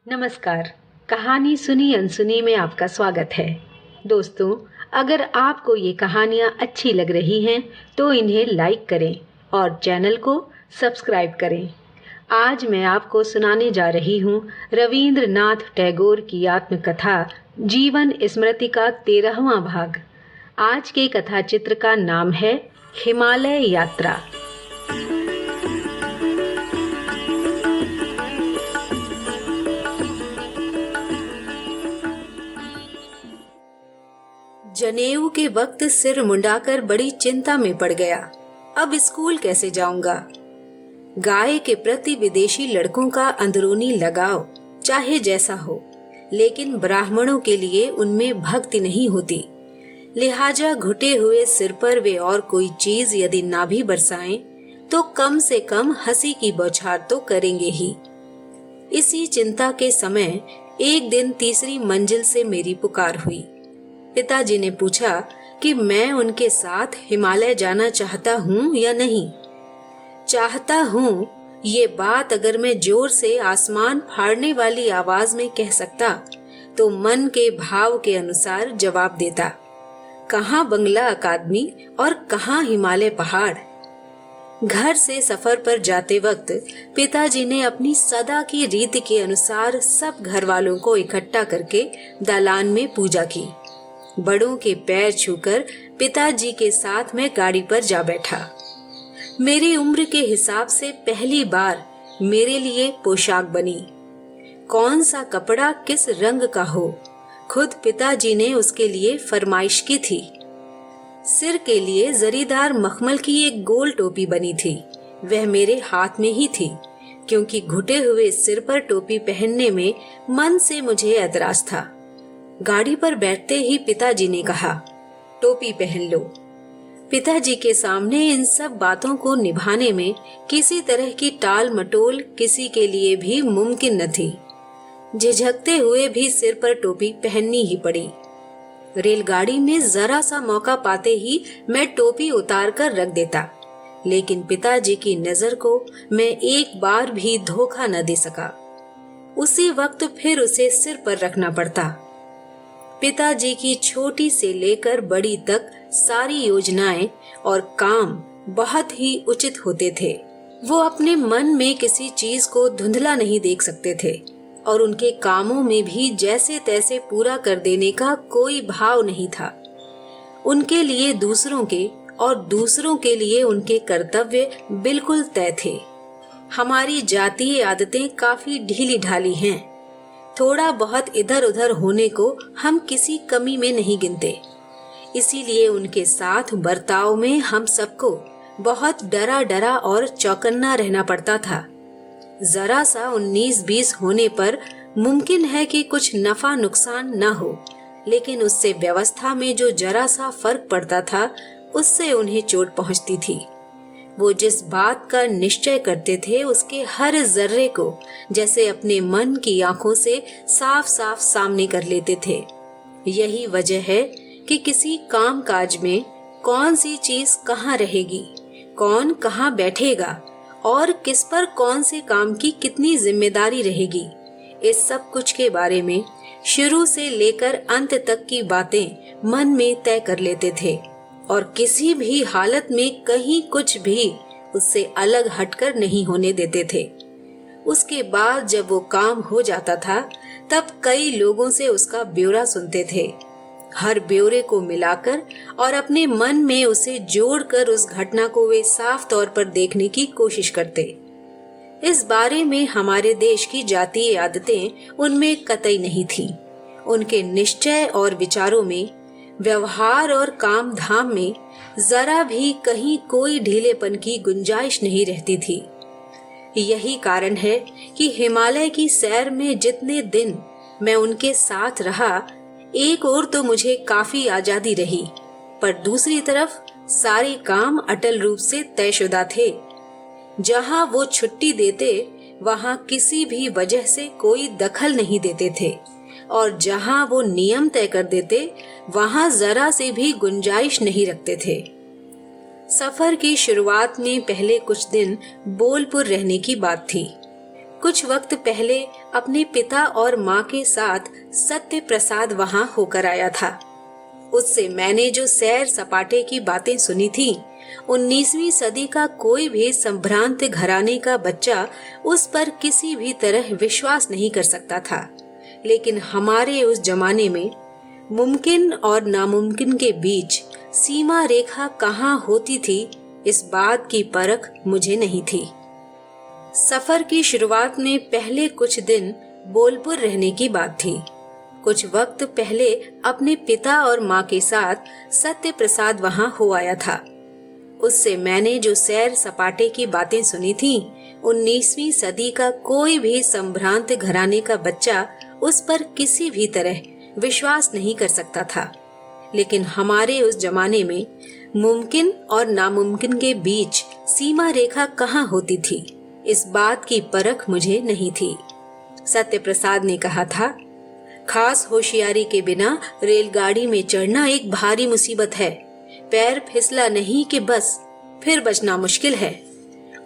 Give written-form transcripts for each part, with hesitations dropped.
नमस्कार। कहानी सुनी अनसुनी में आपका स्वागत है। दोस्तों, अगर आपको ये कहानियाँ अच्छी लग रही हैं तो इन्हें लाइक करें और चैनल को सब्सक्राइब करें। आज मैं आपको सुनाने जा रही हूँ रवींद्रनाथ टैगोर की आत्मकथा जीवन स्मृति का 13वां भाग। आज के कथा चित्र का नाम है हिमालय यात्रा। जनेऊ के वक्त सिर मुंडाकर बड़ी चिंता में पड़ गया। अब स्कूल कैसे जाऊंगा? गाय के प्रति विदेशी लड़कों का अंदरूनी लगाव चाहे जैसा हो, लेकिन ब्राह्मणों के लिए उनमें भक्ति नहीं होती। लिहाजा घुटे हुए सिर पर वे और कोई चीज यदि ना भी बरसाएं तो कम से कम हंसी की बौछार तो करेंगे ही। इसी चिंता के समय एक दिन तीसरी मंजिल से मेरी पुकार हुई। पिताजी ने पूछा कि मैं उनके साथ हिमालय जाना चाहता हूँ या नहीं। चाहता हूँ ये बात अगर मैं जोर से आसमान फाड़ने वाली आवाज में कह सकता तो मन के भाव के अनुसार जवाब देता, कहाँ बंगला अकादमी और कहाँ हिमालय पहाड़। घर से सफर पर जाते वक्त पिताजी ने अपनी सदा की रीति के अनुसार सब घर वालों को इकट्ठा करके दालान में पूजा की। बड़ों के पैर छूकर पिताजी के साथ मैं गाड़ी पर जा बैठा। मेरी उम्र के हिसाब से पहली बार मेरे लिए पोशाक बनी। कौन सा कपड़ा किस रंग का हो, खुद पिताजी ने उसके लिए फरमाइश की थी। सिर के लिए जरीदार मखमल की एक गोल टोपी बनी थी। वह मेरे हाथ में ही थी, क्योंकि घुटे हुए सिर पर टोपी पहनने में मन से मुझे ऐतराज था। गाड़ी पर बैठते ही पिताजी ने कहा, टोपी पहन लो। पिताजी के सामने इन सब बातों को निभाने में किसी तरह की टाल मटोल किसी के लिए भी मुमकिन न थी। झिझकते हुए भी सिर पर टोपी पहननी ही पड़ी। रेलगाड़ी में जरा सा मौका पाते ही मैं टोपी उतार कर रख देता, लेकिन पिताजी की नजर को मैं एक बार भी धोखा न दे सका। उसी वक्त फिर उसे सिर पर रखना पड़ता। पिताजी की छोटी से लेकर बड़ी तक सारी योजनाएं और काम बहुत ही उचित होते थे। वो अपने मन में किसी चीज को धुंधला नहीं देख सकते थे और उनके कामों में भी जैसे तैसे पूरा कर देने का कोई भाव नहीं था। उनके लिए दूसरों के और दूसरों के लिए उनके कर्तव्य बिल्कुल तय थे। हमारी जातीय आदतें काफी ढीली ढाली हैं। थोड़ा बहुत इधर उधर होने को हम किसी कमी में नहीं गिनते। इसीलिए उनके साथ बर्ताव में हम सबको बहुत डरा डरा और चौकन्ना रहना पड़ता था। जरा सा 19-20 होने पर मुमकिन है कि कुछ नफा नुकसान न हो, लेकिन उससे व्यवस्था में जो जरा सा फर्क पड़ता था उससे उन्हें चोट पहुंचती थी। वो जिस बात का निश्चय करते थे उसके हर जर्रे को जैसे अपने मन की आंखों से साफ साफ सामने कर लेते थे। यही वजह है कि किसी काम काज में कौन सी चीज कहाँ रहेगी, कौन कहाँ बैठेगा और किस पर कौन से काम की कितनी जिम्मेदारी रहेगी, इस सब कुछ के बारे में शुरू से लेकर अंत तक की बातें मन में तय कर लेते थे और किसी भी हालत में कहीं कुछ भी उससे अलग हटकर नहीं होने देते थे। उसके बाद जब वो काम हो जाता था तब कई लोगों से उसका ब्यौरा सुनते थे। हर ब्यौरे को मिलाकर और अपने मन में उसे जोड़कर उस घटना को वे साफ तौर पर देखने की कोशिश करते। इस बारे में हमारे देश की जातीय आदतें उनमें कतई नहीं थी। उनके निश्चय और विचारों में, व्यवहार और काम धाम में जरा भी कहीं कोई ढीलेपन की गुंजाइश नहीं रहती थी। यही कारण है कि हिमालय की सैर में जितने दिन मैं उनके साथ रहा, एक ओर तो मुझे काफी आजादी रही, पर दूसरी तरफ सारे काम अटल रूप से तयशुदा थे। जहाँ वो छुट्टी देते वहाँ किसी भी वजह से कोई दखल नहीं देते थे और जहाँ वो नियम तय कर देते वहाँ जरा से भी गुंजाइश नहीं रखते थे। सफर की शुरुआत में पहले कुछ दिन बोलपुर रहने की बात थी। कुछ वक्त पहले अपने पिता और माँ के साथ सत्य प्रसाद वहां होकर आया था। उससे मैंने जो सैर सपाटे की बातें सुनी थी, 19वीं सदी का कोई भी संभ्रांत घराने का बच्चा उस पर किसी भी तरह विश्वास नहीं कर सकता था। लेकिन हमारे उस जमाने में मुमकिन और नामुमकिन के बीच सीमा रेखा कहाँ होती थी, इस बात की परख मुझे नहीं थी। सफर की शुरुआत में पहले कुछ दिन बोलपुर रहने की बात थी। कुछ वक्त पहले अपने पिता और माँ के साथ सत्य प्रसाद वहां हो आया था। उससे मैंने जो सैर सपाटे की बातें सुनी थी, 19वीं सदी का कोई भी संभ्रांत घराने का बच्चा उस पर किसी भी तरह विश्वास नहीं कर सकता था। लेकिन हमारे उस जमाने में मुमकिन और नामुमकिन के बीच सीमा रेखा कहाँ होती थी, इस बात की परख मुझे नहीं थी। सत्य प्रसाद ने कहा था, खास होशियारी के बिना रेलगाड़ी में चढ़ना एक भारी मुसीबत है। पैर फिसला नहीं कि बस, फिर बचना मुश्किल है।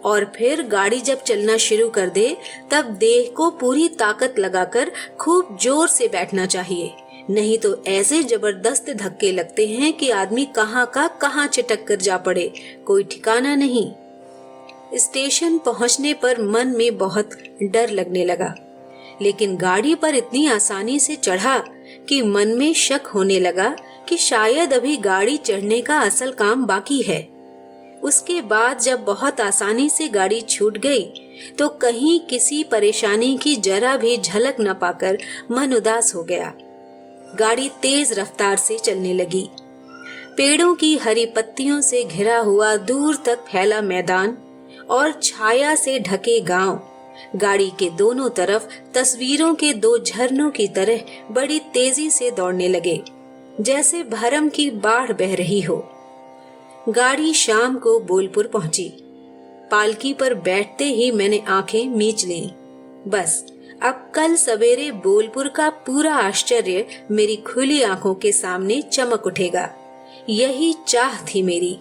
और फिर गाड़ी जब चलना शुरू कर दे, तब देह को पूरी ताकत लगाकर खूब जोर से बैठना चाहिए, नहीं तो ऐसे जबरदस्त धक्के लगते हैं कि आदमी कहाँ का कहाँ चिटक कर जा पड़े, कोई ठिकाना नहीं। स्टेशन पहुंचने पर मन में बहुत डर लगने लगा, लेकिन गाड़ी पर इतनी आसानी से चढ़ा कि मन में शक होने लगा कि शायद अभी गाड़ी चढ़ने का असल काम बाकी है। उसके बाद जब बहुत आसानी से गाड़ी छूट गई, तो कहीं किसी परेशानी की जरा भी झलक न पाकर मन उदास हो गया। गाड़ी तेज रफ्तार से चलने लगी। पेड़ों की हरी पत्तियों से घिरा हुआ दूर तक फैला मैदान और छाया से ढके गांव गाड़ी के दोनों तरफ तस्वीरों के दो झरनों की तरह बड़ी तेजी से दौड़ने लगे, जैसे भरम की बाढ़ बह रही हो। गाड़ी शाम को बोलपुर पहुंची। पालकी पर बैठते ही मैंने आंखें मीच लीं। बस अब कल सवेरे बोलपुर का पूरा आश्चर्य मेरी खुली आंखों के सामने चमक उठेगा, यही चाह थी मेरी।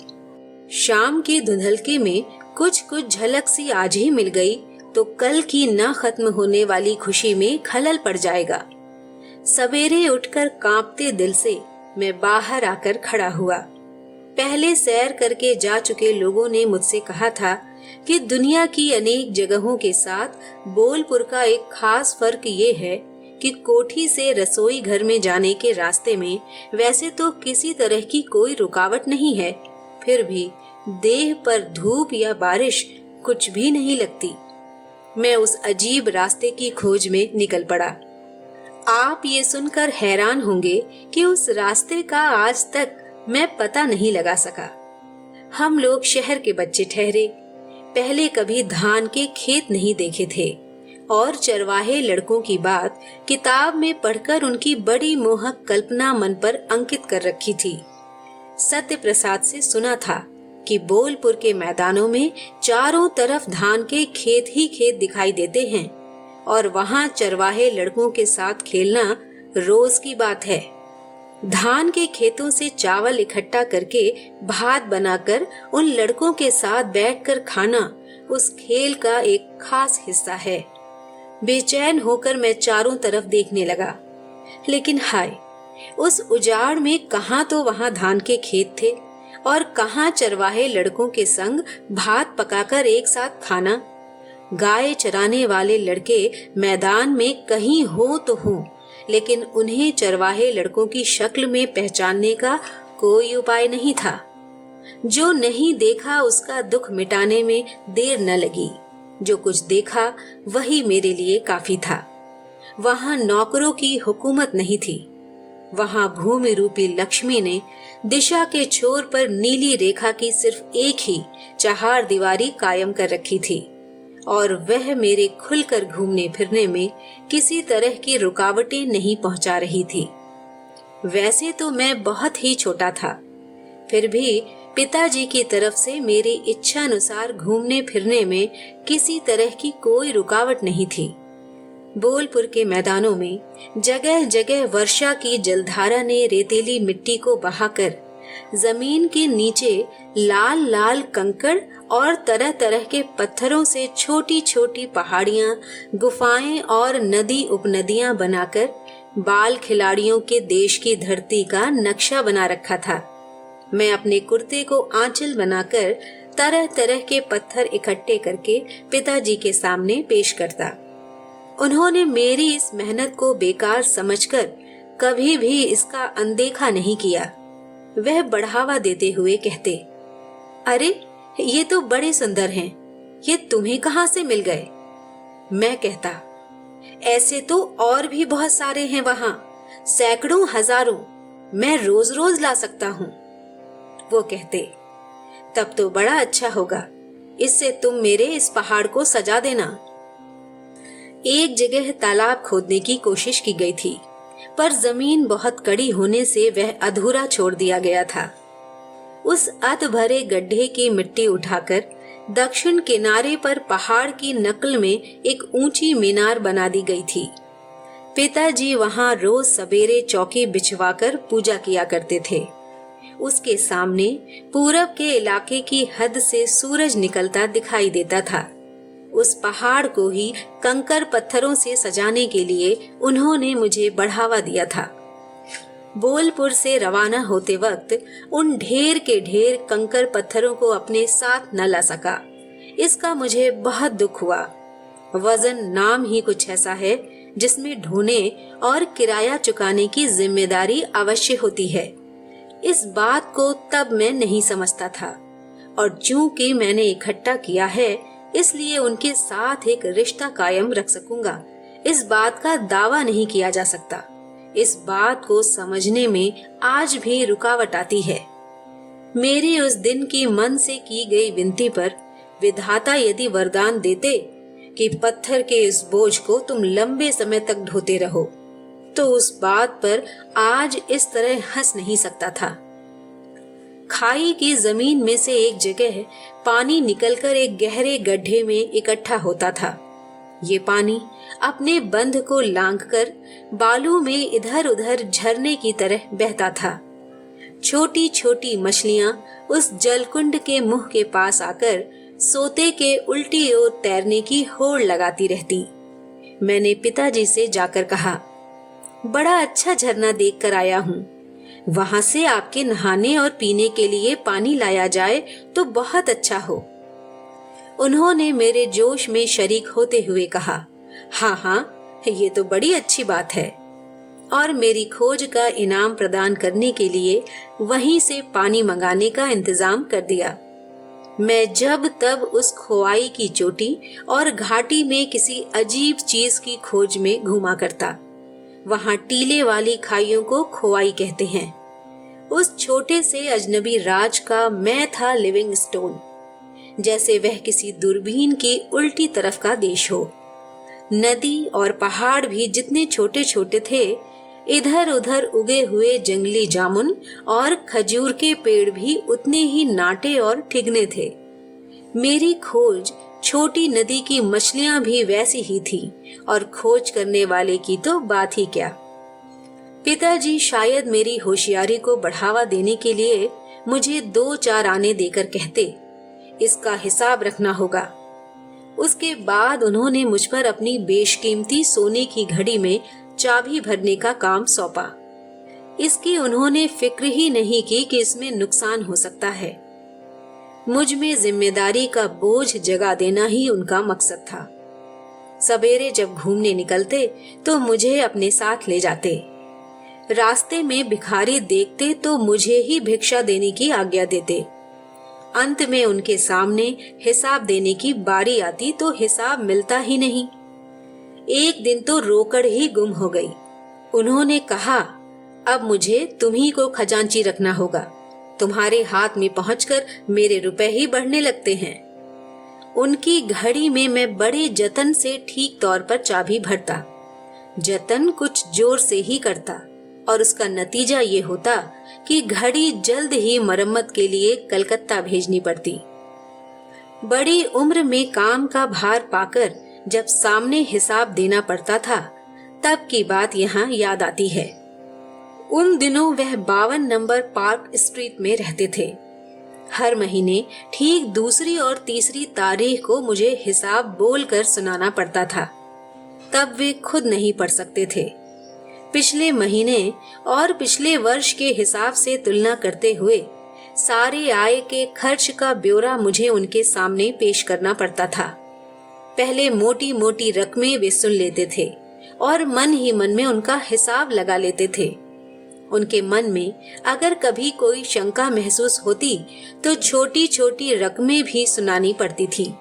शाम के धुंधलके में कुछ कुछ झलक सी आज ही मिल गई तो कल की न खत्म होने वाली खुशी में खलल पड़ जाएगा। सवेरे उठकर कांपते दिल से मैं बाहर आकर खड़ा हुआ। पहले सैर करके जा चुके लोगों ने मुझसे कहा था कि दुनिया की अनेक जगहों के साथ बोलपुर का एक खास फर्क ये है कि कोठी से रसोई घर में जाने के रास्ते में वैसे तो किसी तरह की कोई रुकावट नहीं है, फिर भी देह पर धूप या बारिश कुछ भी नहीं लगती। मैं उस अजीब रास्ते की खोज में निकल पड़ा। आप ये सुनकर हैरान होंगे कि उस रास्ते का आज तक मैं पता नहीं लगा सका। हम लोग शहर के बच्चे ठहरे, पहले कभी धान के खेत नहीं देखे थे और चरवाहे लड़कों की बात किताब में पढ़कर उनकी बड़ी मोहक कल्पना मन पर अंकित कर रखी थी। सत्य प्रसाद से सुना था कि बोलपुर के मैदानों में चारों तरफ धान के खेत ही खेत दिखाई देते हैं और वहां चरवाहे लड़कों के साथ खेलना रोज की बात है। धान के खेतों से चावल इकट्ठा करके भात बनाकर उन लड़कों के साथ बैठकर खाना उस खेल का एक खास हिस्सा है। बेचैन होकर मैं चारों तरफ देखने लगा, लेकिन हाय, उस उजाड़ में कहां तो वहां धान के खेत थे और कहां चरवाहे लड़कों के संग भात पकाकर एक साथ खाना। गाय चराने वाले लड़के मैदान में कहीं हो तो हो, लेकिन उन्हें चरवाहे लड़कों की शक्ल में पहचानने का कोई उपाय नहीं था। जो नहीं देखा उसका दुख मिटाने में देर न लगी। जो कुछ देखा वही मेरे लिए काफी था। वहां नौकरों की हुकूमत नहीं थी। वहां भूमि रूपी लक्ष्मी ने दिशा के छोर पर नीली रेखा की सिर्फ एक ही चहार दीवारी कायम कर रखी थी और वह मेरे खुलकर घूमने फिरने में किसी तरह की रुकावटें नहीं पहुंचा रही थी। वैसे तो मैं बहुत ही छोटा था, फिर भी पिताजी की तरफ से मेरी इच्छा अनुसार घूमने फिरने में किसी तरह की कोई रुकावट नहीं थी। बोलपुर के मैदानों में जगह जगह वर्षा की जलधारा ने रेतीली मिट्टी को बहाकर जमीन के नीचे लाल लाल कंकड़ और तरह तरह के पत्थरों से छोटी छोटी पहाड़ियां, गुफाएं और नदी उपनदियां बनाकर बाल खिलाड़ियों के देश की धरती का नक्शा बना रखा था। मैं अपने कुर्ते को आंचल बनाकर तरह तरह के पत्थर इकट्ठे करके पिताजी के सामने पेश करता। उन्होंने मेरी इस मेहनत को बेकार समझकर कभी भी इसका अनदेखा नहीं किया। वह बढ़ावा देते हुए कहते, अरे ये तो बड़े सुंदर हैं, ये तुम्हें कहाँ से मिल गए? मैं कहता, ऐसे तो और भी बहुत सारे हैं वहां, सैकड़ों हजारों, मैं रोज रोज ला सकता हूँ। वो कहते, तब तो बड़ा अच्छा होगा, इससे तुम मेरे इस पहाड़ को सजा देना। एक जगह तालाब खोदने की कोशिश की गई थी, पर जमीन बहुत कड़ी होने से वह अधूरा छोड़ दिया गया था। उस अध भरे गड्ढे की मिट्टी उठाकर दक्षिण किनारे पर पहाड़ की नकल में एक ऊंची मीनार बना दी गई थी। पिताजी वहां रोज सवेरे चौकी बिछवाकर पूजा किया करते थे। उसके सामने पूरब के इलाके की हद से सूरज निकलता दिखाई देता था। उस पहाड़ को ही कंकर पत्थरों से सजाने के लिए उन्होंने मुझे बढ़ावा दिया था। बोलपुर से रवाना होते वक्त उन ढेर के ढेर कंकर पत्थरों को अपने साथ न ला सका। इसका मुझे बहुत दुख हुआ। वजन नाम ही कुछ ऐसा है जिसमें ढोने और किराया चुकाने की जिम्मेदारी अवश्य होती है। इस बात को तब मैं नहीं समझता था, और चूंकि मैंने इकट्ठा किया है इसलिए उनके साथ एक रिश्ता कायम रख सकूंगा, इस बात का दावा नहीं किया जा सकता। इस बात को समझने में आज भी रुकावट आती है। मेरी उस दिन की मन से की गई विनती पर विधाता यदि वरदान देते कि पत्थर के इस बोझ को तुम लंबे समय तक ढोते रहो, तो उस बात पर आज इस तरह हंस नहीं सकता था। खाई की जमीन में से एक जगह पानी निकलकर एक गहरे गड्ढे में इकट्ठा होता था। ये पानी अपने बंध को लांघकर बालू में इधर उधर झरने की तरह बहता था। छोटी छोटी मछलियां उस जलकुंड के मुंह के पास आकर सोते के उल्टी ओर तैरने की होड़ लगाती रहती। मैंने पिताजी से जाकर कहा, बड़ा अच्छा झरना देखकर आया हूँ, वहां से आपके नहाने और पीने के लिए पानी लाया जाए तो बहुत अच्छा हो। उन्होंने मेरे जोश में शरीक होते हुए कहा, हाँ हाँ, ये तो बड़ी अच्छी बात है, और मेरी खोज का इनाम प्रदान करने के लिए वहीं से पानी मंगाने का इंतजाम कर दिया। मैं जब तब उस खोआई की चोटी और घाटी में किसी अजीब चीज की खोज में घूमा करता। वहां टीले वाली खाइयों को खोआई कहते हैं। उस छोटे से अजनबी राज का मैं था लिविंग स्टोन, जैसे वह किसी दूरबीन की उल्टी तरफ का देश हो। नदी और पहाड़ भी जितने छोटे छोटे थे, इधर उधर उगे हुए जंगली जामुन और खजूर के पेड़ भी उतने ही नाटे और ठिगने थे। मेरी खोज छोटी नदी की मछलियां भी वैसी ही थी, और खोज करने वाले की तो बात ही क्या। पिताजी शायद मेरी होशियारी को बढ़ावा देने के लिए मुझे 2-4 आने देकर कहते, इसका हिसाब रखना होगा। उसके बाद उन्होंने मुझ पर अपनी बेशकीमती सोने की घड़ी में चाबी भरने का काम सौंपा। इसकी उन्होंने फिक्र ही नहीं की कि इसमें नुकसान हो सकता है। मुझ में जिम्मेदारी का बोझ जगा देना ही उनका मकसद था। सवेरे जब घूमने निकलते तो मुझे अपने साथ ले जाते। रास्ते में भिखारी देखते तो मुझे ही भिक्षा देने की आज्ञा देते। अंत में उनके सामने हिसाब देने की बारी आती तो हिसाब मिलता ही नहीं। एक दिन तो रोकड़ ही गुम हो गई। उन्होंने कहा, अब मुझे तुम्ही को खजांची रखना होगा, तुम्हारे हाथ में पहुंचकर मेरे रुपए ही बढ़ने लगते हैं। उनकी घड़ी में मैं बड़े जतन से ठीक तौर पर चाबी भरता। जतन कुछ जोर से ही करता, और उसका नतीजा ये होता कि घड़ी जल्द ही मरम्मत के लिए कलकत्ता भेजनी पड़ती। बड़ी उम्र में काम का भार पाकर जब सामने हिसाब देना पड़ता था, तब की बात यहाँ याद आती है। उन दिनों वह 52 नंबर पार्क स्ट्रीट में रहते थे। हर महीने ठीक दूसरी और तीसरी तारीख को मुझे हिसाब बोलकर सुनाना पड़ता था। तब वे खुद नहीं पढ़ सकते थे। पिछले महीने और पिछले वर्ष के हिसाब से तुलना करते हुए सारे आय के खर्च का ब्यौरा मुझे उनके सामने पेश करना पड़ता था। पहले मोटी मोटी रकमें वे सुन लेते थे और मन ही मन में उनका हिसाब लगा लेते थे। उनके मन में अगर कभी कोई शंका महसूस होती तो छोटी छोटी रकमें भी सुनानी पड़ती थी।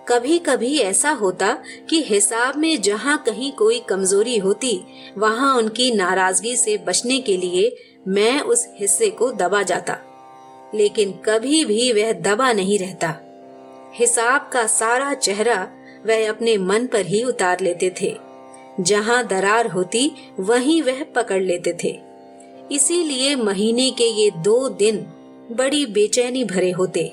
कभी कभी ऐसा होता कि हिसाब में जहाँ कहीं कोई कमजोरी होती वहाँ उनकी नाराजगी से बचने के लिए मैं उस हिस्से को दबा जाता, लेकिन कभी भी वह दबा नहीं रहता। हिसाब का सारा चेहरा वह अपने मन पर ही उतार लेते थे। जहाँ दरार होती वहीं वह पकड़ लेते थे। इसीलिए महीने के ये 2 दिन बड़ी बेचैनी भरे होते।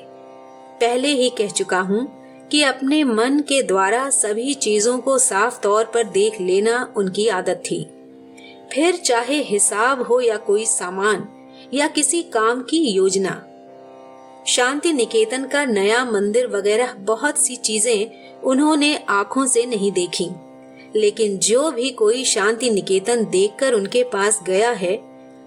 पहले ही कह चुका हूँ कि अपने मन के द्वारा सभी चीजों को साफ तौर पर देख लेना उनकी आदत थी। फिर चाहे हिसाब हो या कोई सामान या किसी काम की योजना। शांति निकेतन का नया मंदिर वगैरह बहुत सी चीजें उन्होंने आंखों से नहीं देखी, लेकिन जो भी कोई शांति निकेतन देखकर उनके पास गया है,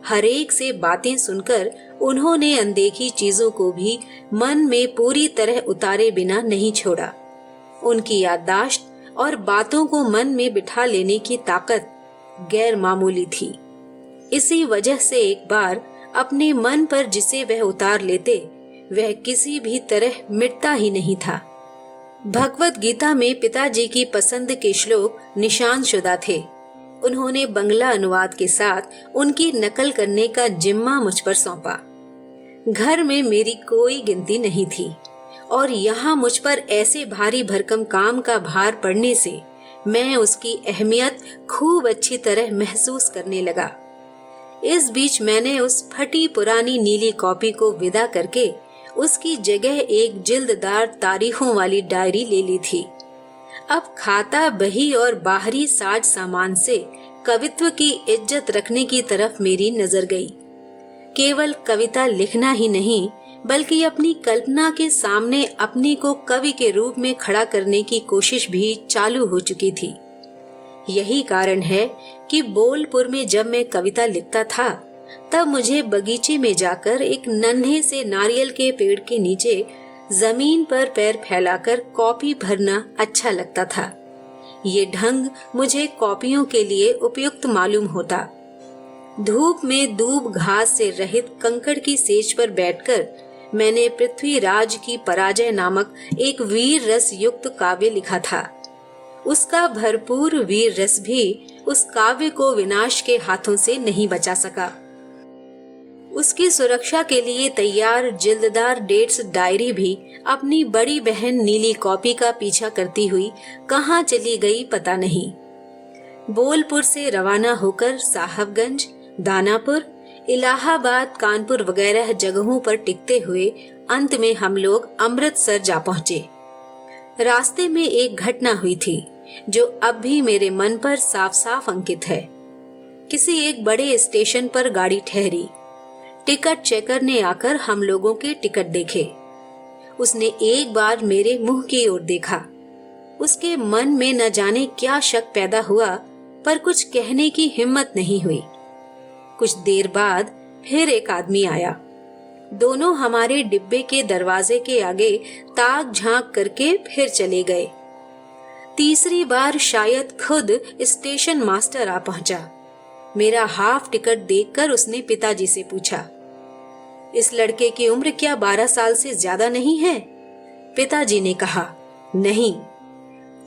हर एक से बातें सुनकर उन्होंने अनदेखी चीजों को भी मन में पूरी तरह उतारे बिना नहीं छोड़ा। उनकी याददाश्त और बातों को मन में बिठा लेने की ताकत गैर मामूली थी। इसी वजह से एक बार अपने मन पर जिसे वह उतार लेते वह किसी भी तरह मिटता ही नहीं था। भगवत गीता में पिताजी की पसंद के श्लोक निशान शुदा थे। उन्होंने बंगला अनुवाद के साथ उनकी नकल करने का जिम्मा मुझ पर सौंपा। घर में मेरी कोई गिनती नहीं थी और यहाँ मुझ पर ऐसे भारी भरकम काम का भार पड़ने से मैं उसकी अहमियत खूब अच्छी तरह महसूस करने लगा। इस बीच मैंने उस फटी पुरानी नीली कॉपी को विदा करके उसकी जगह एक जिल्ददार तारीखों वाली डायरी ले ली थी। अब खाता बही और बाहरी साज सामान से कवित्व की इज्जत रखने की तरफ मेरी नजर गई। केवल कविता लिखना ही नहीं बल्कि अपनी कल्पना के सामने अपने को कवि के रूप में खड़ा करने की कोशिश भी चालू हो चुकी थी। यही कारण है कि बोलपुर में जब मैं कविता लिखता था तब मुझे बगीचे में जाकर एक नन्हे से नारियल के पेड़ के नीचे जमीन पर पैर फैलाकर कॉपी भरना अच्छा लगता था। ये ढंग मुझे कॉपियों के लिए उपयुक्त मालूम होता। धूप में दूब घास से रहित कंकड़ की सेज पर बैठकर मैंने पृथ्वीराज की पराजय नामक एक वीर रस युक्त काव्य लिखा था। उसका भरपूर वीर रस भी उस काव्य को विनाश के हाथों से नहीं बचा सका। उसकी सुरक्षा के लिए तैयार जिल्ददार डेट्स डायरी भी अपनी बड़ी बहन नीली कॉपी का पीछा करती हुई कहाँ चली गई पता नहीं। बोलपुर से रवाना होकर साहबगंज, दानापुर, इलाहाबाद, कानपुर वगैरह जगहों पर टिकते हुए अंत में हम लोग अमृतसर जा पहुँचे। रास्ते में एक घटना हुई थी जो अब भी मेरे मन पर साफ साफ अंकित है। किसी एक बड़े स्टेशन पर गाड़ी ठहरी। टिकट चेकर ने आकर हम लोगों के टिकट देखे। उसने एक बार मेरे मुंह की ओर देखा। उसके मन में न जाने क्या शक पैदा हुआ, पर कुछ कहने की हिम्मत नहीं हुई। कुछ देर बाद फिर एक आदमी आया। दोनों हमारे डिब्बे के दरवाजे के आगे ताक झांक करके फिर चले गए। तीसरी बार शायद खुद स्टेशन मास्टर आ पहुंचा। मेरा हाफ टिकट देखकर उसने पिताजी से पूछा, इस लड़के की उम्र क्या 12 साल से ज्यादा नहीं है? पिताजी ने कहा, नहीं।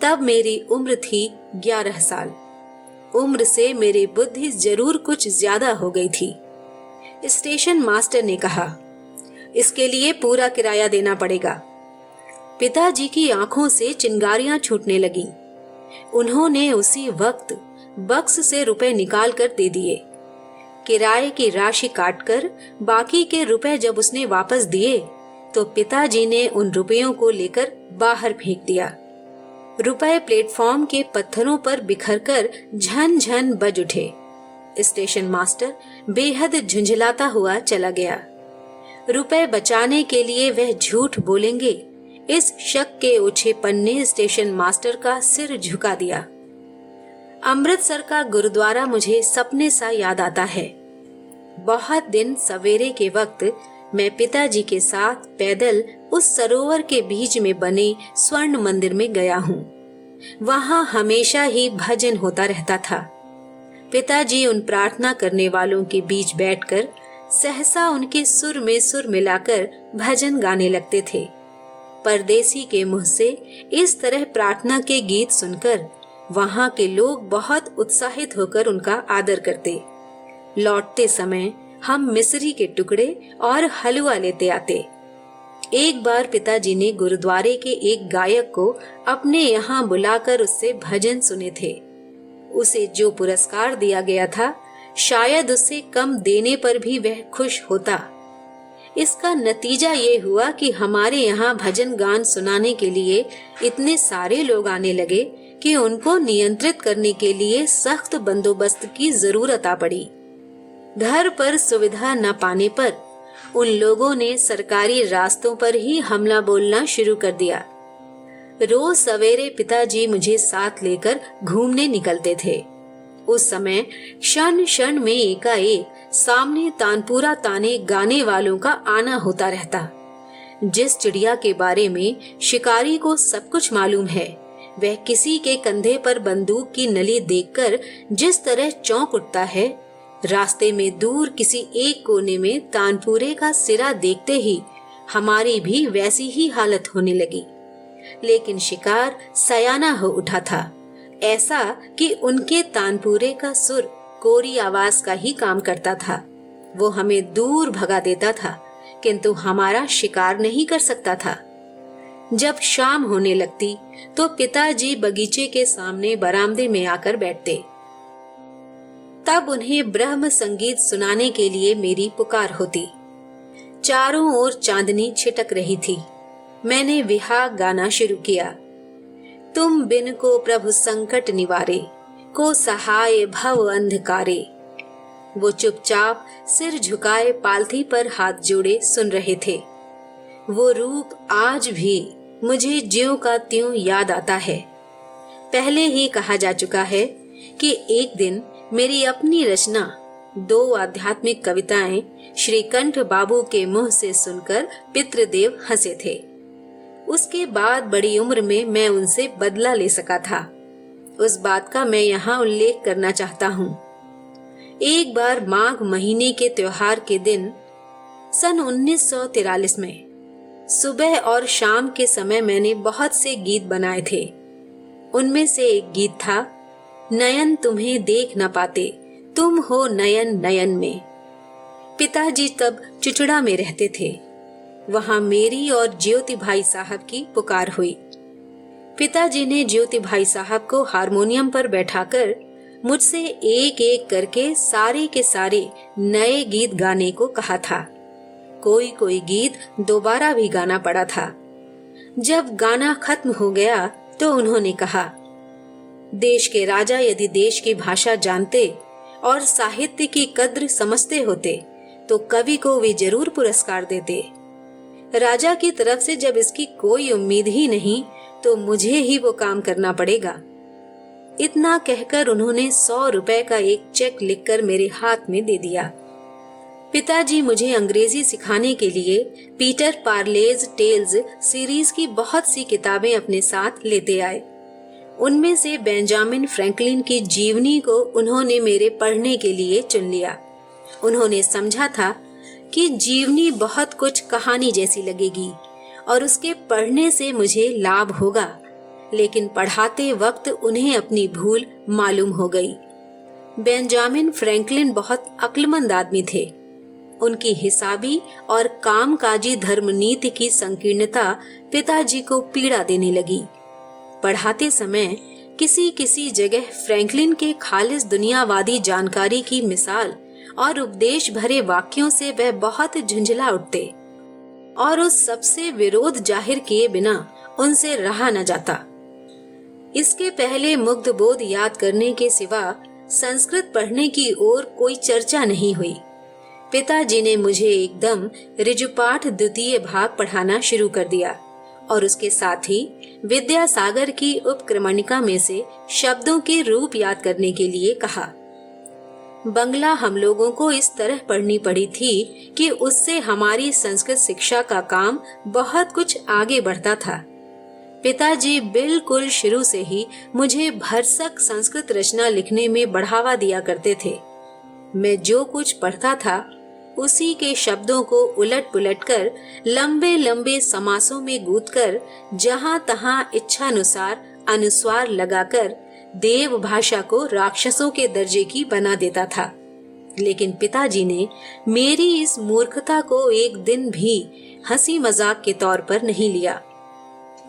तब मेरी उम्र थी 11 साल। उम्र से मेरी बुद्धि जरूर कुछ ज्यादा हो गई थी। स्टेशन मास्टर ने कहा, इसके लिए पूरा किराया देना पड़ेगा। पिताजी की आंखों से चिंगारियां छूटने लगीं। उन्होंने उसी वक्त बक्स से रुपए निकाल कर दे दिए। किराए की राशि काटकर बाकी के रुपए जब उसने वापस दिए तो पिताजी ने उन रुपयों को लेकर बाहर फेंक दिया। रुपए प्लेटफॉर्म के पत्थरों पर बिखरकर झन झन बज उठे। स्टेशन मास्टर बेहद झुंझलाता हुआ चला गया। रुपए बचाने के लिए वह झूठ बोलेंगे, इस शक के ओछेपन ने स्टेशन मास्टर का सिर झुका दिया। अमृतसर का गुरुद्वारा मुझे सपने सा याद आता है। बहुत दिन सवेरे के वक्त मैं पिताजी के साथ पैदल उस सरोवर के बीच में बने स्वर्ण मंदिर में गया हूँ। वहाँ हमेशा ही भजन होता रहता था। पिताजी उन प्रार्थना करने वालों के बीच बैठकर सहसा उनके सुर में सुर मिलाकर भजन गाने लगते थे। परदेसी के मुंह से इस तरह प्रार्थना के गीत सुनकर वहाँ के लोग बहुत उत्साहित होकर उनका आदर करते। लौटते समय हम मिश्री के टुकड़े और हलवा लेते आते। एक बार पिताजी ने गुरुद्वारे के एक गायक को अपने यहाँ बुलाकर उससे भजन सुने थे। उसे जो पुरस्कार दिया गया था, शायद उससे कम देने पर भी वह खुश होता। इसका नतीजा ये हुआ कि हमारे यहाँ भजन गान सुनाने के लिए इतने सारे लोग आने लगे कि उनको नियंत्रित करने के लिए सख्त बंदोबस्त की जरूरत आ पड़ी। घर पर सुविधा न पाने पर उन लोगों ने सरकारी रास्तों पर ही हमला बोलना शुरू कर दिया। रोज सवेरे पिताजी मुझे साथ लेकर घूमने निकलते थे। उस समय क्षण क्षण में एकाएक सामने तानपुरा ताने गाने वालों का आना होता रहता। जिस चिड़िया के बारे में शिकारी को सब कुछ मालूम है, वह किसी के कंधे पर बंदूक की नली देखकर जिस तरह चौंक उठता है, रास्ते में दूर किसी एक कोने में तानपुरे का सिरा देखते ही हमारी भी वैसी ही हालत होने लगी। लेकिन शिकार सयाना हो उठा था, ऐसा कि उनके तानपुरे का सुर कोरी आवाज का ही काम करता था। वो हमें दूर भगा देता था, किंतु हमारा शिकार नहीं कर सकता था। जब शाम होने लगती तो पिताजी बगीचे के सामने बरामदे में आकर बैठते। तब उन्हें ब्रह्म संगीत सुनाने के लिए मेरी पुकार होती। चारों ओर चांदनी छिटक रही थी। मैंने विहाग गाना शुरू किया। तुम बिन को प्रभु संकट निवारे, को सहाय भव अंधकारे। वो चुपचाप सिर झुकाए पालथी पर हाथ जोड़े सुन रहे थे। वो रूप आज भी मुझे ज्यों का त्यों याद आता है। पहले ही कहा जा चुका है कि एक दिन मेरी अपनी रचना 2 आध्यात्मिक कविताएं श्रीकंठ बाबू के मुंह से सुनकर पितृदेव हंसे थे। उसके बाद बड़ी उम्र में मैं उनसे बदला ले सका था। उस बात का मैं यहाँ उल्लेख करना चाहता हूँ। एक बार माघ महीने के त्योहार के दिन सन 1943 में सुबह और शाम के समय मैंने बहुत से गीत बनाए थे। उनमें से एक गीत था, नयन तुम्हें देख न पाते, तुम हो नयन नयन में। पिताजी तब चुचड़ा में रहते थे। वहां मेरी और ज्योति भाई साहब की पुकार हुई। पिताजी ने ज्योति भाई साहब को हारमोनियम पर बैठाकर मुझसे एक एक करके सारे के सारे नए गीत गाने को कहा था। कोई कोई गीत दोबारा भी गाना पड़ा था। जब गाना खत्म हो गया तो उन्होंने कहा, देश के राजा यदि देश की भाषा जानते और साहित्य की कद्र समझते होते तो कवि को वे जरूर पुरस्कार देते। राजा की तरफ से जब इसकी कोई उम्मीद ही नहीं तो मुझे ही वो काम करना पड़ेगा। इतना कहकर उन्होंने 100 रुपए का एक चेक लिखकर मेरे हाथ में दे दिया। पिताजी मुझे अंग्रेजी सिखाने के लिए पीटर पार्लेज टेल्स सीरीज की बहुत सी किताबें अपने साथ लेते आए। उनमें से बेंजामिन फ्रैंकलिन की जीवनी को उन्होंने मेरे पढ़ने के लिए चुन लिया। उन्होंने समझा था कि जीवनी बहुत कुछ कहानी जैसी लगेगी और उसके पढ़ने से मुझे लाभ होगा, लेकिन पढ़ाते वक्त उन्हें अपनी भूल मालूम हो गई। बेंजामिन फ्रैंकलिन बहुत अक्लमंद आदमी थे। उनकी हिसाबी और कामकाजी धर्मनीति की संकीर्णता पिताजी को पीड़ा देने लगी। पढ़ाते समय किसी किसी जगह फ्रैंकलिन के खालिस दुनियावादी जानकारी की मिसाल और उपदेश भरे वाक्यों से वह बहुत झुंझला उठते और उस सबसे विरोध जाहिर किए बिना उनसे रहा न जाता। इसके पहले मुग्ध बोध याद करने के सिवा संस्कृत पढ़ने की ओर कोई चर्चा नहीं हुई। पिताजी ने मुझे एकदम ऋजुपाठ द्वितीय भाग पढ़ाना शुरू कर दिया और उसके साथ ही विद्यासागर की उपक्रमणिका में से शब्दों के रूप याद करने के लिए कहा। बंगला हम लोगों को इस तरह पढ़नी पड़ी थी कि उससे हमारी संस्कृत शिक्षा का काम बहुत कुछ आगे बढ़ता था। पिताजी बिल्कुल शुरू से ही मुझे भरसक संस्कृत रचना लिखने में बढ़ावा दिया करते थे। मैं जो कुछ पढ़ता था उसी के शब्दों को उलट पुलट कर लंबे लंबे समासों में गूंथकर जहां तहां इच्छानुसार अनुस्वार लगाकर देव भाषा को राक्षसों के दर्जे की बना देता था। लेकिन पिताजी ने मेरी इस मूर्खता को एक दिन भी हंसी मजाक के तौर पर नहीं लिया।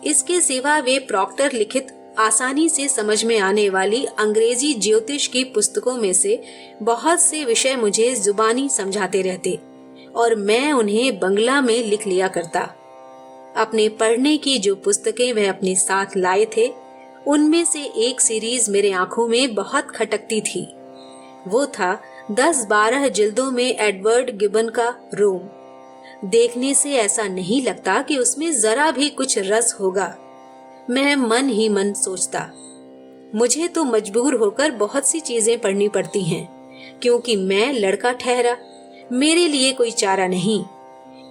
इसके सिवा वे प्रॉक्टर लिखित आसानी से समझ में आने वाली अंग्रेजी ज्योतिष की पुस्तकों में से बहुत से विषय मुझे जुबानी समझाते रहते और मैं उन्हें बंगला में लिख लिया करता। अपने पढ़ने की जो पुस्तकें वह अपने साथ लाए थे उनमें से एक सीरीज मेरे आंखों में बहुत खटकती थी। वो था 10-12 जिल्दों में एडवर्ड गिबन का रोम। देखने से ऐसा नहीं लगता कि उसमें जरा भी कुछ रस होगा। मैं मन ही मन सोचता, मुझे तो मजबूर होकर बहुत सी चीजें पढ़नी पड़ती हैं क्योंकि मैं लड़का ठहरा, मेरे लिए कोई चारा नहीं।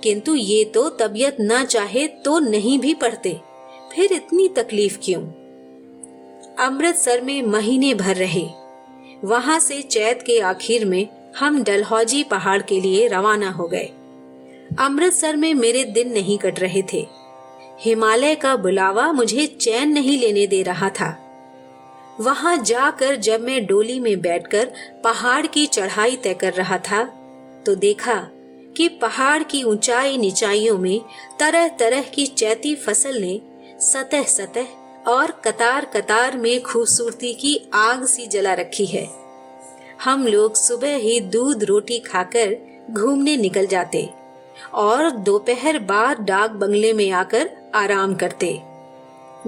किंतु ये तो तबीयत ना चाहे तो नहीं भी पढ़ते, फिर इतनी तकलीफ क्यों। अमृतसर में महीने भर रहे। वहां से चैत के आखिर में हम डलहौजी पहाड़ के लिए रवाना हो गए। अमृतसर में मेरे दिन नहीं कट रहे थे। हिमालय का बुलावा मुझे चैन नहीं लेने दे रहा था। वहां जाकर जब मैं डोली में बैठकर पहाड़ की चढ़ाई तय कर रहा था तो देखा कि पहाड़ की ऊंचाई निचाइयों में तरह तरह की चैती फसल ने सतह सतह और कतार कतार में खूबसूरती की आग सी जला रखी है। हम लोग सुबह ही दूध रोटी खाकर घूमने निकल जाते और दोपहर बाद डाक बंगले में आकर आराम करते।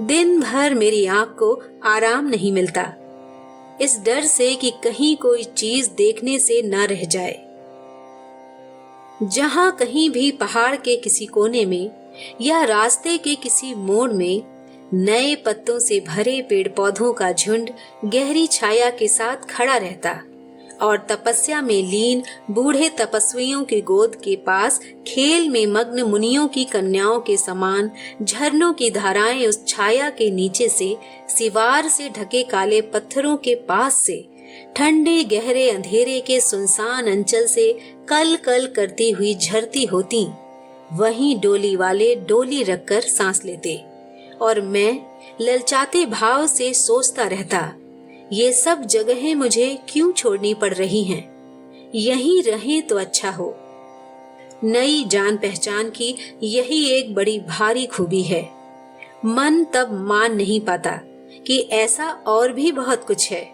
दिन भर मेरी आंख को आराम नहीं मिलता, इस डर से कि कहीं कोई चीज देखने से न रह जाए। जहां कहीं भी पहाड़ के किसी कोने में या रास्ते के किसी मोड़ में नए पत्तों से भरे पेड़ पौधों का झुंड गहरी छाया के साथ खड़ा रहता और तपस्या में लीन बूढ़े तपस्वियों की गोद के पास खेल में मग्न मुनियों की कन्याओं के समान झरनों की धाराएं उस छाया के नीचे से सिवार से ढके काले पत्थरों के पास से ठंडे गहरे अंधेरे के सुनसान अंचल से कल कल करती हुई झरती होती। वहीं डोली वाले डोली रखकर सांस लेते और मैं ललचाते भाव से सोचता रहता, ये सब जगहें मुझे क्यों छोड़नी पड़ रही हैं? यहीं रहें तो अच्छा हो। नई जान पहचान की यही एक बड़ी भारी खूबी है। मन तब मान नहीं पाता कि ऐसा और भी बहुत कुछ है।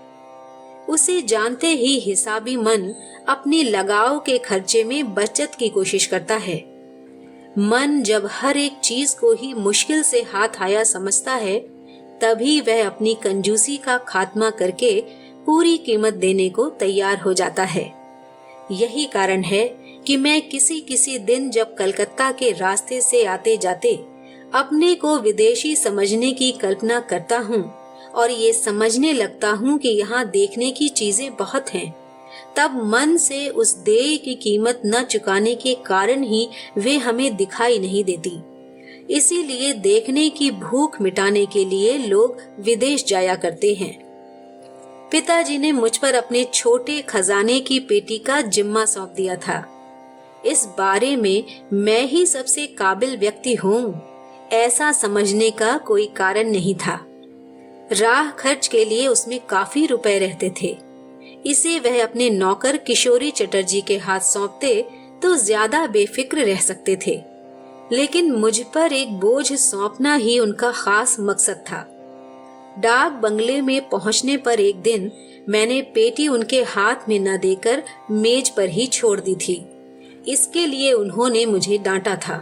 उसे जानते ही हिसाबी मन अपने लगाव के खर्चे में बचत की कोशिश करता है। मन जब हर एक चीज को ही मुश्किल से हाथ आया समझता है तभी वह अपनी कंजूसी का खात्मा करके पूरी कीमत देने को तैयार हो जाता है। यही कारण है कि मैं किसी किसी दिन जब कलकत्ता के रास्ते से आते जाते अपने को विदेशी समझने की कल्पना करता हूँ और ये समझने लगता हूँ कि यहाँ देखने की चीजें बहुत हैं, तब मन से उस देय की कीमत न चुकाने के कारण ही वे हमें दिखाई नहीं देती। इसीलिए देखने की भूख मिटाने के लिए लोग विदेश जाया करते हैं। पिताजी ने मुझ पर अपने छोटे खजाने की पेटी का जिम्मा सौंप दिया था। इस बारे में मैं ही सबसे काबिल व्यक्ति हूँ, ऐसा समझने का कोई कारण नहीं था। राह खर्च के लिए उसमें काफी रुपए रहते थे। इसे वह अपने नौकर किशोरी चटर्जी के हाथ सौंपते तो ज्यादा बेफिक्र रह सकते थे, लेकिन मुझ पर एक बोझ सौंपना ही उनका खास मकसद था। डाक बंगले में पहुंचने पर एक दिन मैंने पेटी उनके हाथ में न देकर मेज पर ही छोड़ दी थी। इसके लिए उन्होंने मुझे डांटा था।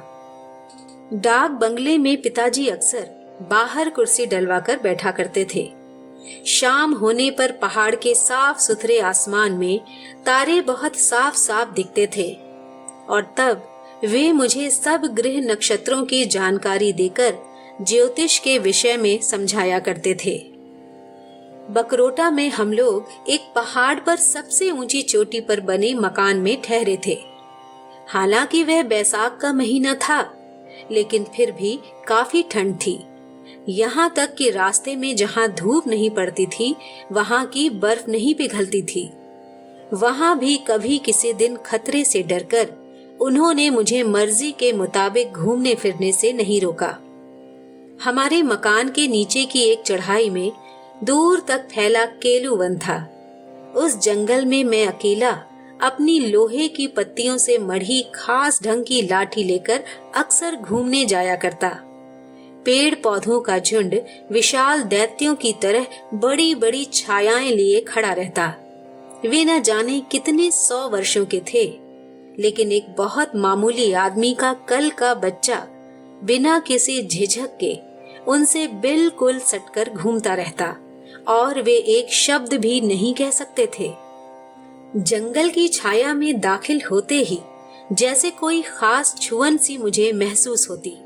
डाक बंगले में पिताजी अक्सर बाहर कुर्सी डलवाकर बैठा करते थे। शाम होने पर पहाड़ के साफ सुथरे आसमान में तारे बहुत साफ साफ दिखते थे और तब वे मुझे सब ग्रह नक्षत्रों की जानकारी देकर ज्योतिष के विषय में समझाया करते थे। बकरोटा में हम लोग एक पहाड़ पर सबसे ऊंची चोटी पर बने मकान में ठहरे थे। हालांकि वह बैसाख का महीना था, लेकिन फिर भी काफी ठंड थी। यहाँ तक कि रास्ते में जहाँ धूप नहीं पड़ती थी वहाँ की बर्फ नहीं पिघलती थी। वहाँ भी कभी किसी दिन खतरे से डरकर उन्होंने मुझे मर्जी के मुताबिक घूमने फिरने से नहीं रोका। हमारे मकान के नीचे की एक चढ़ाई में दूर तक फैला केलू वन था। उस जंगल में मैं अकेला अपनी लोहे की पत्तियों से मढ़ी खास ढंग की लाठी लेकर अक्सर घूमने जाया करता। पेड़ पौधों का झुंड विशाल दैत्यों की तरह बड़ी बड़ी छायाएं लिए खड़ा रहता। वे न जाने कितने 100 वर्षों के थे, लेकिन एक बहुत मामूली आदमी का कल का बच्चा बिना किसी झिझक के उनसे बिल्कुल सटकर घूमता रहता और वे एक शब्द भी नहीं कह सकते थे। जंगल की छाया में दाखिल होते ही जैसे कोई खास छुअन सी मुझे महसूस होती,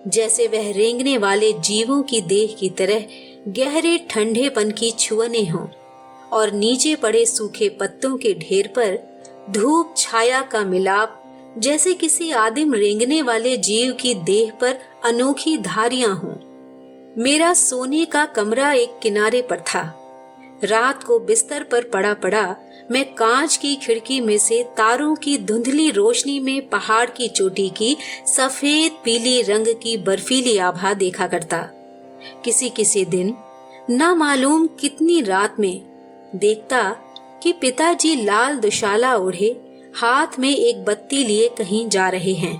जैसे वह रेंगने वाले जीवों की देह की तरह गहरे ठंडेपन की छुअने हों और नीचे पड़े सूखे पत्तों के ढेर पर धूप छाया का मिलाप जैसे किसी आदिम रेंगने वाले जीव की देह पर अनोखी धारियां हों। मेरा सोने का कमरा एक किनारे पर था। रात को बिस्तर पर पड़ा पड़ा मैं कांच की खिड़की में से तारों की धुंधली रोशनी में पहाड़ की चोटी की सफेद पीली रंग की बर्फीली आभा देखा करता। किसी किसी दिन ना मालूम कितनी रात में देखता कि पिताजी लाल दुशाला ओढ़े हाथ में एक बत्ती लिए कहीं जा रहे हैं।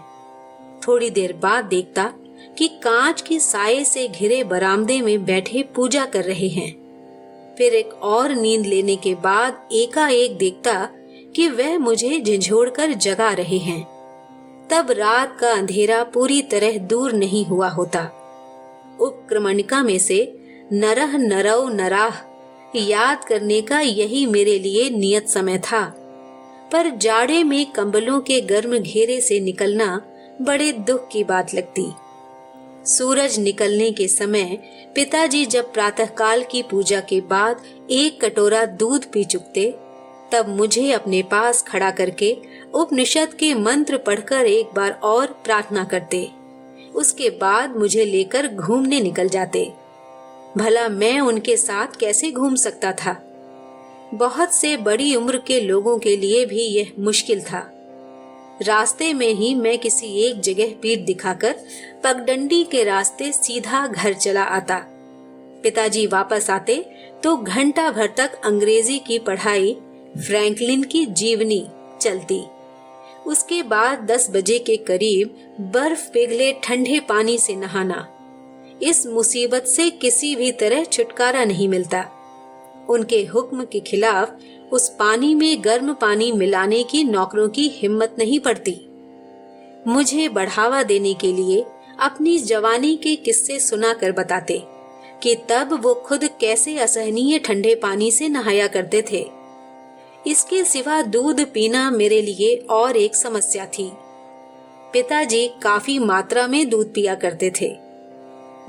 थोड़ी देर बाद देखता कि कांच की साये से घिरे बरामदे में बैठे पूजा कर रहे हैं। फिर एक और नींद लेने के बाद एकाएक देखता कि वह मुझे झंझोड़कर जगा रहे हैं। तब रात का अंधेरा पूरी तरह दूर नहीं हुआ होता। उपक्रमणिका में से नरह नरौ नराह याद करने का यही मेरे लिए नियत समय था। पर जाड़े में कंबलों के गर्म घेरे से निकलना बड़े दुख की बात लगती। सूरज निकलने के समय पिताजी जब प्रातःकाल की पूजा के बाद एक कटोरा दूध पी चुकते, तब मुझे अपने पास खड़ा करके उपनिषद के मंत्र पढ़कर एक बार और प्रार्थना करते। उसके बाद मुझे लेकर घूमने निकल जाते। भला मैं उनके साथ कैसे घूम सकता था? बहुत से बड़ी उम्र के लोगों के लिए भी यह मुश्किल था। रास्ते में ही मैं किसी एक जगह पीठ दिखाकर पगडंडी के रास्ते सीधा घर चला आता। पिताजी वापस आते तो घंटा भर तक अंग्रेजी की पढ़ाई, फ्रैंकलिन की जीवनी चलती। उसके बाद 10 बजे के करीब बर्फ पिघले ठंडे पानी से नहाना। इस मुसीबत से किसी भी तरह छुटकारा नहीं मिलता। उनके हुक्म के खिलाफ उस पानी में गर्म पानी मिलाने की नौकरों की हिम्मत नहीं पड़ती। मुझे बढ़ावा देने के लिए अपनी जवानी के किस्से सुनाकर बताते कि तब वो खुद कैसे असहनीय ठंडे पानी से नहाया करते थे। इसके सिवा दूध पीना मेरे लिए और एक समस्या थी। पिताजी काफी मात्रा में दूध पिया करते थे।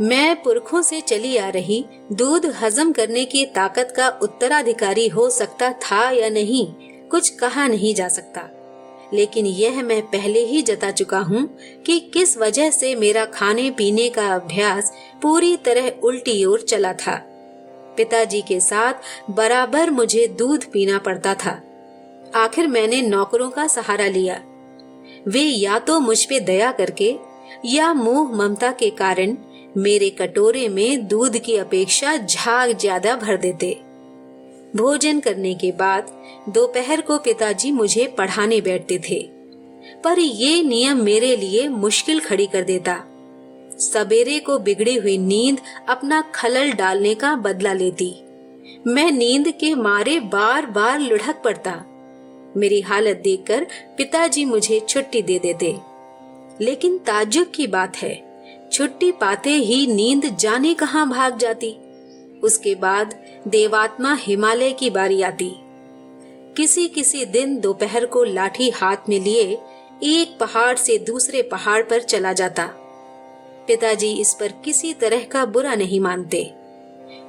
मैं पुरखों से चली आ रही दूध हजम करने की ताकत का उत्तराधिकारी हो सकता था या नहीं, कुछ कहा नहीं जा सकता। लेकिन यह मैं पहले ही जता चुका हूँ कि किस वजह से मेरा खाने पीने का अभ्यास पूरी तरह उल्टी ओर चला था। पिताजी के साथ बराबर मुझे दूध पीना पड़ता था। आखिर मैंने नौकरों का सहारा लिया। वे या तो मुझ पे दया करके या मोह ममता के कारण मेरे कटोरे में दूध की अपेक्षा झाग ज्यादा भर देते। भोजन करने के बाद दोपहर को पिताजी मुझे पढ़ाने बैठते थे, पर ये नियम मेरे लिए मुश्किल खड़ी कर देता। सवेरे को बिगड़ी हुई नींद अपना खलल डालने का बदला लेती। मैं नींद के मारे बार बार लुढ़क पड़ता। मेरी हालत देखकर पिताजी मुझे छुट्टी दे देते। लेकिन ताज्जुब की बात है, छुट्टी पाते ही नींद जाने कहां भाग जाती। उसके बाद देवात्मा हिमालय की बारी आती। किसी किसी दिन दोपहर को लाठी हाथ में लिए एक पहाड़ से दूसरे पहाड़ पर चला जाता। पिताजी इस पर किसी तरह का बुरा नहीं मानते।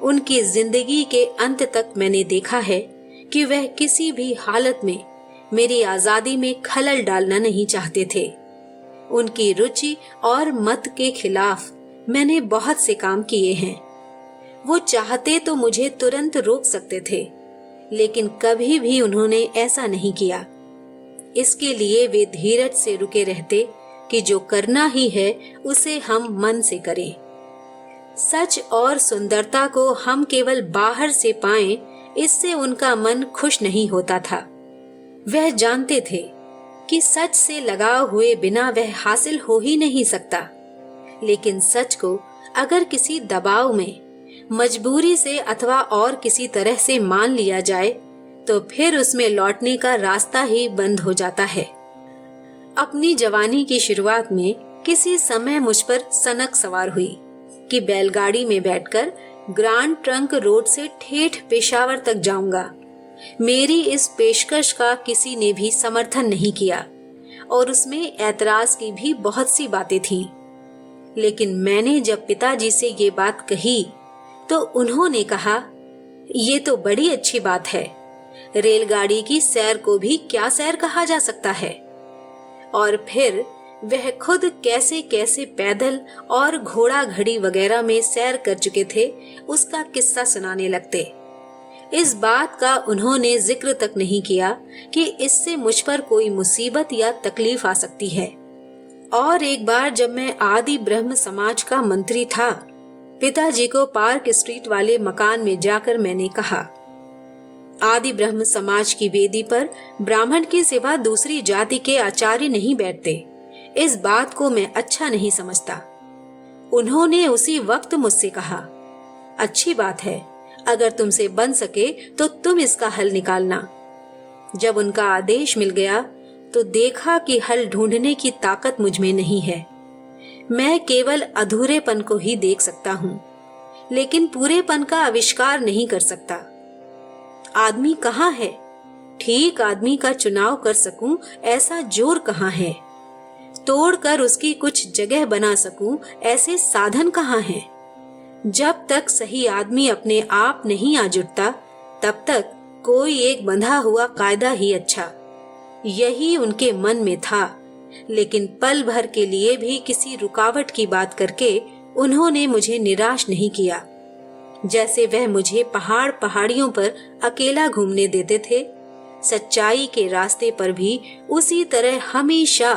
उनकी जिंदगी के अंत तक मैंने देखा है कि वह किसी भी हालत में मेरी आजादी में खलल डालना नहीं चाहते थे। उनकी रुचि और मत के खिलाफ मैंने बहुत से काम किए हैं। वो चाहते तो मुझे तुरंत रोक सकते थे, लेकिन कभी भी उन्होंने ऐसा नहीं किया। इसके लिए वे धीरज से रुके रहते कि जो करना ही है उसे हम मन से करें। सच और सुंदरता को हम केवल बाहर से पाएं, इससे उनका मन खुश नहीं होता था। वह जानते थे कि सच से लगाव हुए बिना वह हासिल हो ही नहीं सकता, लेकिन सच को अगर किसी दबाव में, मजबूरी से अथवा और किसी तरह से मान लिया जाए तो फिर उसमें लौटने का रास्ता ही बंद हो जाता है। अपनी जवानी की शुरुआत में किसी समय मुझ पर सनक सवार हुई कि बैलगाड़ी में बैठकर ग्रांड ट्रंक रोड से ठेठ पेशावर तक जाऊंगा। मेरी इस पेशकश का किसी ने भी समर्थन नहीं किया और उसमें ऐतराज की भी बहुत सी बातें थीं। लेकिन मैंने जब पिताजी से ये बात कही तो उन्होंने कहा, ये तो बड़ी अच्छी बात है। रेलगाड़ी की सैर को भी क्या सैर कहा जा सकता है। और फिर वह खुद कैसे कैसे पैदल और घोड़ा घड़ी वगैरह में सैर कर चुके थे उसका किस्सा सुनाने लगते। इस बात का उन्होंने जिक्र तक नहीं किया कि इससे मुझ पर कोई मुसीबत या तकलीफ आ सकती है। और एक बार जब मैं आदि ब्रह्म समाज का मंत्री था, पिताजी को पार्क स्ट्रीट वाले मकान में जाकर मैंने कहा, आदि ब्रह्म समाज की वेदी पर ब्राह्मण के सिवा दूसरी जाति के आचार्य नहीं बैठते। इस बात को मैं अच्छा नहीं समझता। उन्होंने उसी वक्त मुझसे कहा, अच्छी बात है, अगर तुमसे बन सके तो तुम इसका हल निकालना। जब उनका आदेश मिल गया तो देखा कि हल ढूंढने की ताकत मुझ में नहीं है। मैं केवल अधूरेपन को ही देख सकता हूँ, लेकिन पूरेपन का आविष्कार नहीं कर सकता। आदमी कहाँ है? ठीक आदमी का चुनाव कर सकूं ऐसा जोर कहाँ है? तोड़कर उसकी कुछ जगह बना सकूं ऐसे साधन कहाँ हैं? जब तक सही आदमी अपने आप नहीं आ जुटता, तब तक कोई एक बंधा हुआ कायदा ही अच्छा। यही उनके मन में था, लेकिन पल भर के लिए भी किसी रुकावट की बात करके उन्होंने मुझे निराश नहीं किया। जैसे वह मुझे पहाड़ पहाड़ियों पर अकेला घूमने देते थे, सच्चाई के रास्ते पर भी उसी तरह हमेशा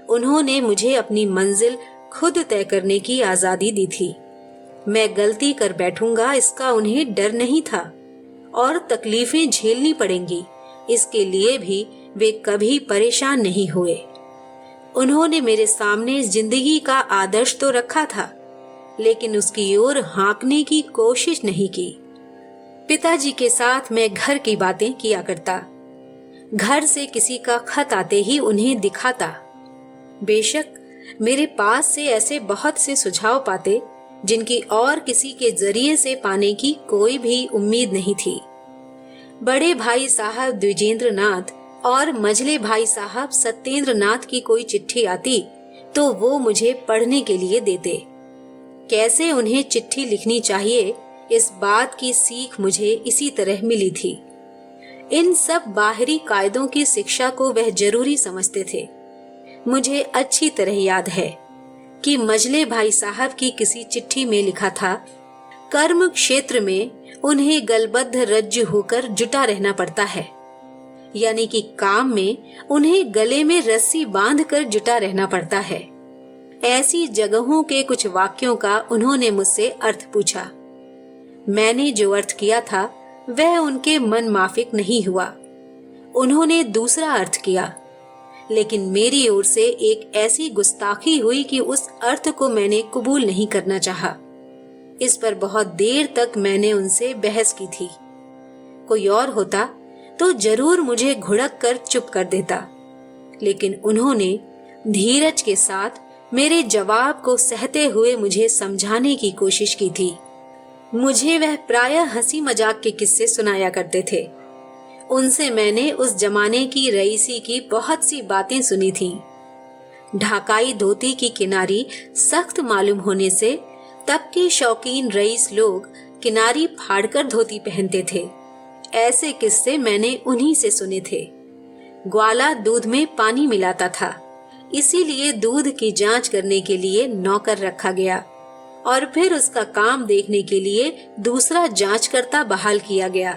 उन्होंने मुझे अपनी मंजिल खुद तय करने की आजादी दी थी। मैं गलती कर बैठूंगा इसका उन्हें डर नहीं था, और तकलीफें झेलनी पड़ेंगी इसके लिए भी वे कभी परेशान नहीं हुए। उन्होंने मेरे सामने जिंदगी का आदर्श तो रखा था, लेकिन उसकी ओर हाँकने की कोशिश नहीं की। पिताजी के साथ मैं घर की बातें किया करता। घर से किसी का खत आते ही उन्हें दिखाता। बेशक मेरे पास से ऐसे बहुत से सुझाव पाते जिनकी और किसी के जरिए से पाने की कोई भी उम्मीद नहीं थी। बड़े भाई साहब द्विजेंद्र नाथ और मझले भाई साहब सत्येंद्र नाथ की कोई चिट्ठी आती तो वो मुझे पढ़ने के लिए देते। कैसे उन्हें चिट्ठी लिखनी चाहिए, इस बात की सीख मुझे इसी तरह मिली थी। इन सब बाहरी कायदों की शिक्षा को वह जरूरी समझते थे। मुझे अच्छी तरह याद है कि मझले भाई साहब की किसी चिट्ठी में लिखा था, कर्म क्षेत्र में उन्हें गलबद्ध रज्जु होकर जुटा रहना पड़ता है, यानी कि काम में उन्हें गले में रस्सी बांधकर जुटा रहना पड़ता है। ऐसी जगहों के कुछ वाक्यों का उन्होंने मुझसे अर्थ पूछा। मैंने जो अर्थ किया था वह उनके मन माफिक नहीं हुआ। उन्होंने दूसरा अर्थ किया, लेकिन मेरी ओर से एक ऐसी गुस्ताखी हुई कि उस अर्थ को मैंने कबूल नहीं करना चाहा। इस पर बहुत देर तक मैंने उनसे बहस की थी। कोई और होता तो जरूर मुझे घुड़क कर चुप कर देता, लेकिन उन्होंने धीरज के साथ मेरे जवाब को सहते हुए मुझे समझाने की कोशिश की थी। मुझे वह प्रायः हंसी मजाक के किस्से सुनाया करते थे। उनसे मैंने उस जमाने की रईसी की बहुत सी बातें सुनी थीं। ढाकाई धोती की किनारी सख्त मालूम होने से तब के शौकीन रईस लोग किनारी फाड़कर धोती पहनते थे। ऐसे किस्से मैंने उन्हीं से सुने थे। ग्वाला दूध में पानी मिलाता था, इसीलिए दूध की जांच करने के लिए नौकर रखा गया और फिर उसका काम देखने के लिए दूसरा जांचकर्ता बहाल किया गया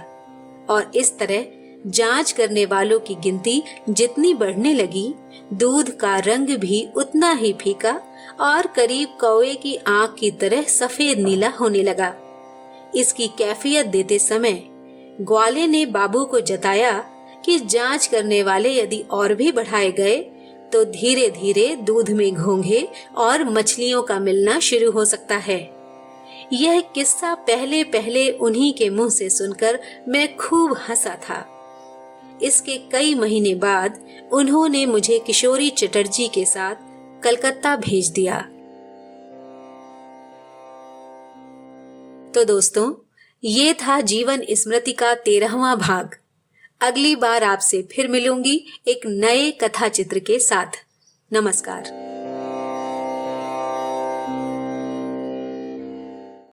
और इस तरह जांच करने वालों की गिनती जितनी बढ़ने लगी, दूध का रंग भी उतना ही फीका और करीब कौवे की आंख की तरह सफेद नीला होने लगा। इसकी कैफियत देते समय ग्वाले ने बाबू को जताया कि जांच करने वाले यदि और भी बढ़ाए गए तो धीरे धीरे दूध में घोंघे और मछलियों का मिलना शुरू हो सकता है। यह किस्सा पहले पहले उन्हीं के मुंह से सुनकर मैं खूब हंसा था। इसके कई महीने बाद उन्होंने मुझे किशोरी चटर्जी के साथ कलकत्ता भेज दिया। तो दोस्तों, ये था जीवन स्मृति का 13वां भाग। अगली बार आपसे फिर मिलूंगी एक नए कथा चित्र के साथ। नमस्कार।